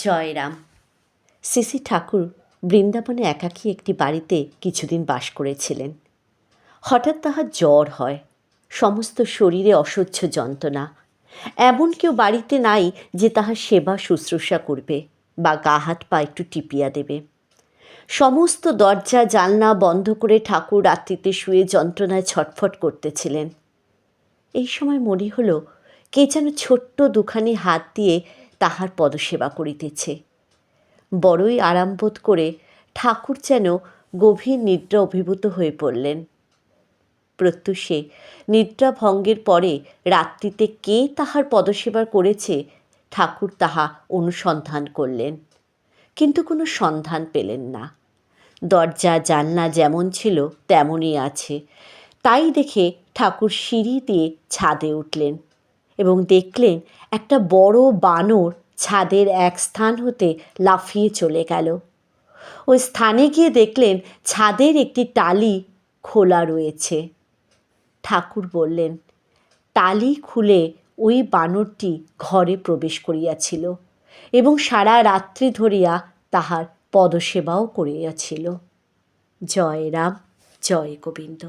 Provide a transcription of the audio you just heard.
জয়রাম। শ্রী ঠাকুর বৃন্দাবনে একাকী একটি বাড়িতে কিছুদিন বাস করেছিলেন। হঠাৎ তাহার জ্বর হয়, সমস্ত শরীরে অসহ্য যন্ত্রণা। এমন কেউ বাড়িতে নাই যে তাহার সেবা শুশ্রূষা করবে বা গা হাত পা একটু টিপিয়া দেবে। সমস্ত দরজা জানলা বন্ধ করে ঠাকুর রাত্রিতে শুয়ে যন্ত্রণায় ছটফট করতেছিলেন। এই সময় মনে হলো কে যেন ছোট্ট দুখানি হাত দিয়ে তাহার পদসেবা করিতেছে। বড়ই আরাম বোধ করে ঠাকুর যেন গভীর নিদ্রা অভিভূত হয়ে পড়লেন। প্রত্যুষে নিদ্রা ভঙ্গের পরে রাত্রিতে কে তাহার পদসেবা করেছে ঠাকুর তাহা অনুসন্ধান করলেন, কিন্তু কোনো সন্ধান পেলেন না। দরজা জানলা যেমন ছিল তেমনই আছে। তাই দেখে ঠাকুর সিঁড়ি দিয়ে ছাদে উঠলেন এবং দেখলেন একটা বড় বানর ছাদের এক স্থান হতে লাফিয়ে চলে গেল। ওই স্থানে গিয়ে দেখলেন ছাদের একটি টালি খোলা রয়েছে। ঠাকুর বললেন, টালি খুলে ওই বানরটি ঘরে প্রবেশ করিয়াছিল এবং সারা রাত্রি ধরিয়া তাহার পদসেবাও করিয়াছিল। জয় রাম, জয় গোবিন্দ।